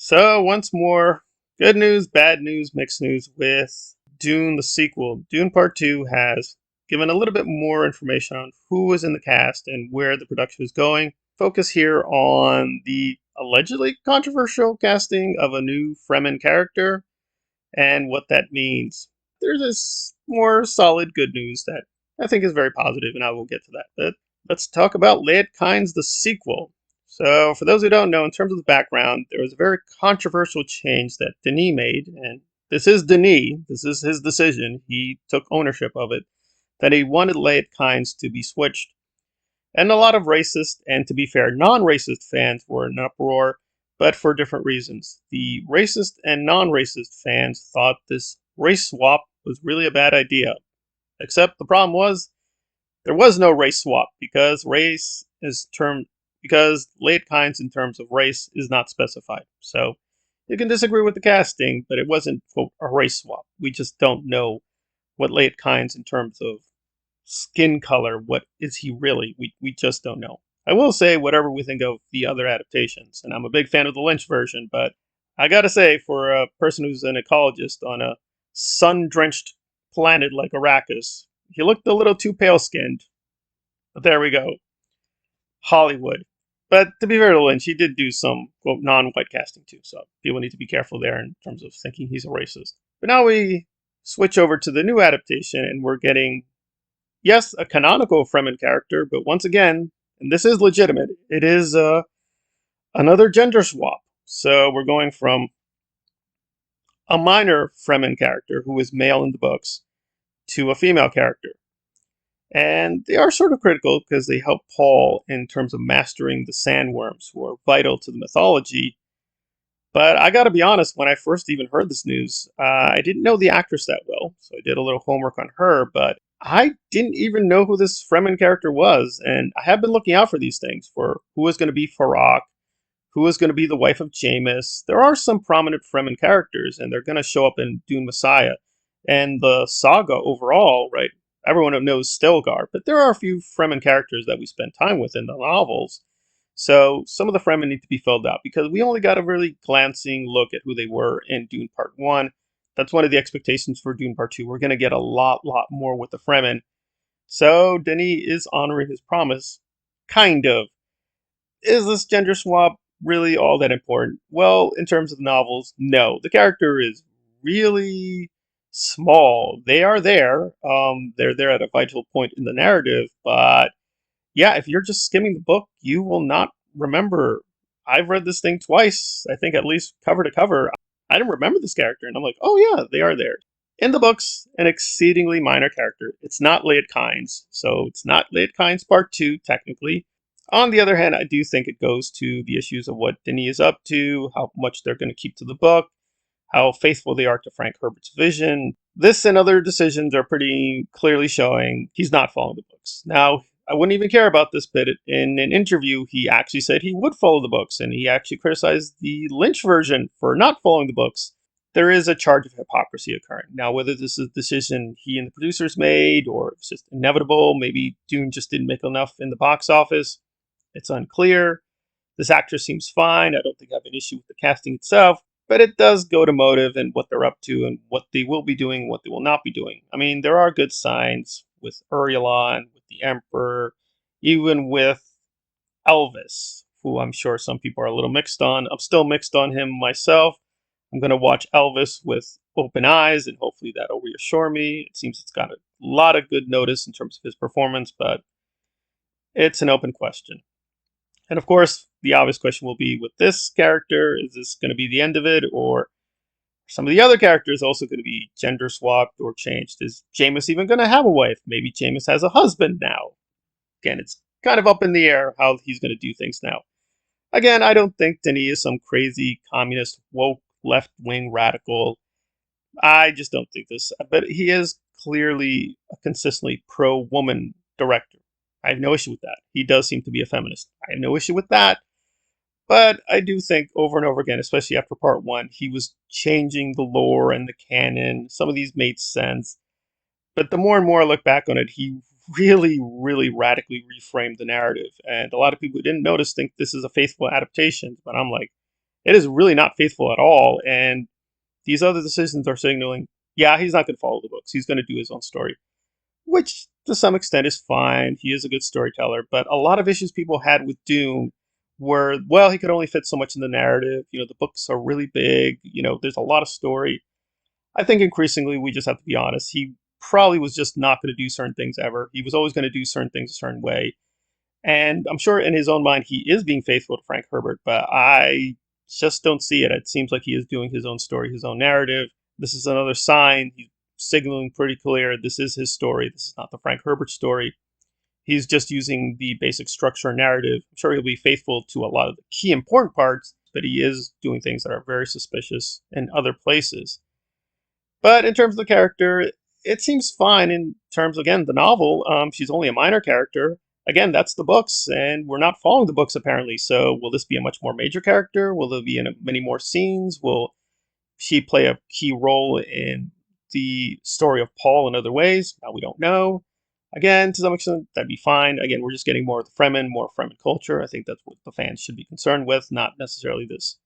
So, once more, good news, bad news, mixed news with Dune, the sequel. Dune Part 2 has given a little bit more information on who is in the cast and where the production is going. Focus here on the allegedly controversial casting of a new Fremen character and what that means. There's this more solid good news that I think is very positive, and I will get to that. But let's talk about Led Kynes, the sequel. So, for those who don't know, in terms of the background, there was a very controversial change that Denis made, and this is Denis, this is his decision. He took ownership of it, that he wanted Led Kynes to be switched. And a lot of racist, and to be fair, non racist fans were in an uproar, but for different reasons. The racist and non racist fans thought this race swap was really a bad idea. Except the problem was there was no race swap because Late Kynes in terms of race is not specified. So you can disagree with the casting, but it wasn't quote a race swap. We just don't know what Late Kynes in terms of skin color, what is he really? We just don't know. I will say whatever we think of the other adaptations, and I'm a big fan of the Lynch version, but I gotta say, for a person who's an ecologist on a sun-drenched planet like Arrakis, he looked a little too pale-skinned. But there we go, Hollywood. But to be fair to Lynch, he did do some quote non-white casting too, so people need to be careful there in terms of thinking he's a racist. But now we switch over to the new adaptation, and we're getting yes, a canonical Fremen character, but once again, and this is legitimate, it is another gender swap. So we're going from a minor Fremen character who is male in the books to a female character. And they are sort of critical because they help Paul in terms of mastering the sandworms who are vital to the mythology. But I gotta be honest, when I first even heard this news, I didn't know the actress that well, so I did a little homework on her, but I didn't even know who this Fremen character was, and I have been looking out for these things, for who is going to be Farak, who is going to be the wife of Jameis. There are some prominent Fremen characters, and they're going to show up in Dune Messiah. And the saga overall, right, everyone knows Stilgar, but there are a few Fremen characters that we spend time with in the novels. So some of the Fremen need to be filled out because we only got a really glancing look at who they were in Dune Part 1. That's one of the expectations for Dune Part 2. We're going to get a lot more with the Fremen. So Denis is honoring his promise. Kind of. Is this gender swap really all that important? Well, in terms of the novels, no. The character is really small. They are there. They're there at a vital point in the narrative, but yeah, if you're just skimming the book, you will not remember. I've read this thing twice, I think at least cover to cover. I didn't remember this character, and I'm like, oh yeah, they are there. In the books, an exceedingly minor character. It's not Late Kynes, so it's not Late Kynes Part 2, technically. On the other hand, I do think it goes to the issues of what Denis is up to, how much they're going to keep to the book, how faithful they are to Frank Herbert's vision. This and other decisions are pretty clearly showing he's not following the books. Now, I wouldn't even care about this bit. In an interview, he actually said he would follow the books, and he actually criticized the Lynch version for not following the books. There is a charge of hypocrisy occurring. Now, whether this is a decision he and the producers made, or it's just inevitable, maybe Dune just didn't make enough in the box office, it's unclear. This actress seems fine. I don't think I have an issue with the casting itself, but it does go to motive and what they're up to and what they will be doing, what they will not be doing. I mean, there are good signs with Urielon, with the Emperor, even with Elvis, who I'm sure some people are a little mixed on. I'm still mixed on him myself. I'm going to watch Elvis with open eyes, and hopefully that'll reassure me. It seems it's got a lot of good notice in terms of his performance, but it's an open question. And of course, the obvious question will be with this character, is this going to be the end of it? Or some of the other characters also going to be gender swapped or changed? Is Jameis even going to have a wife? Maybe Jameis has a husband now. Again, it's kind of up in the air how he's going to do things now. Again, I don't think Denis is some crazy communist, woke, left wing radical. I just don't think this. But he is clearly a consistently pro woman director. I have no issue with that. He does seem to be a feminist. I have no issue with that. But I do think over and over again, especially after part one, he was changing the lore and the canon. Some of these made sense. But the more and more I look back on it, he really radically reframed the narrative. And a lot of people who didn't notice think this is a faithful adaptation. But I'm like, It is really not faithful at all. And these other decisions are signaling, yeah, he's not going to follow the books. He's going to do his own story, which to some extent is fine. He is a good storyteller. But a lot of issues people had with Dune were, well, he could only fit so much in the narrative. The books are really big. There's a lot of story. I think increasingly we just have to be honest. He probably was just not going to do certain things ever. He was always going to do certain things a certain way. And I'm sure in his own mind he is being faithful to Frank Herbert, but I just don't see it. It seems like he is doing his own story, his own narrative. This is another sign. He's signaling pretty clear this is his story. This is not the Frank Herbert story. He's just using the basic structure and narrative. I'm sure he'll be faithful to a lot of the key important parts, but he is doing things that are very suspicious in other places. But in terms of the character, it seems fine in terms, again, the novel. She's only a minor character. Again, that's the books, and we're not following the books apparently. So, will this be a much more major character? Will there be in many more scenes? Will she play a key role in the story of Paul in other ways? Now we don't know. Again, to some extent, that'd be fine. Again, we're just getting more of the Fremen, more Fremen culture. I think that's what the fans should be concerned with, not necessarily this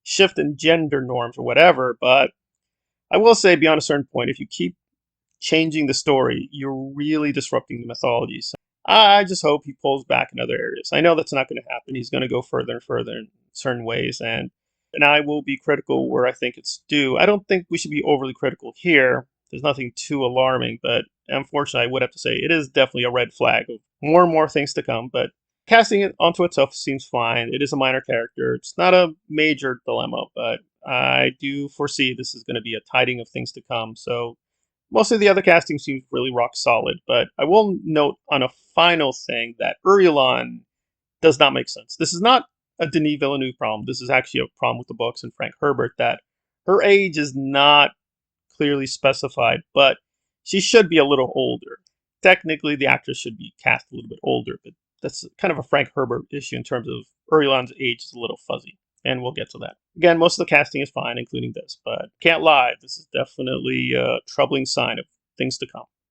shift in gender norms or whatever. But I will say, beyond a certain point, if you keep changing the story, you're really disrupting the mythology. So I just hope he pulls back in other areas. I know that's not going to happen. He's going to go further and further in certain ways, and I will be critical where I think it's due. I don't think we should be overly critical here. There's nothing too alarming, but unfortunately, I would have to say it is definitely a red flag of more and more things to come. But casting it onto itself seems fine. It is a minor character. It's not a major dilemma, but I do foresee this is going to be a tiding of things to come. So most of the other casting seems really rock solid, but I will note on a final thing that Urulon does not make sense. This is not a Denis Villeneuve problem. This is actually a problem with the books and Frank Herbert that her age is not clearly specified, but she should be a little older. Technically, the actress should be cast a little bit older, but that's kind of a Frank Herbert issue in terms of Urulon's age is a little fuzzy, and we'll get to that. Again, most of the casting is fine, including this, but can't lie, this is definitely a troubling sign of things to come.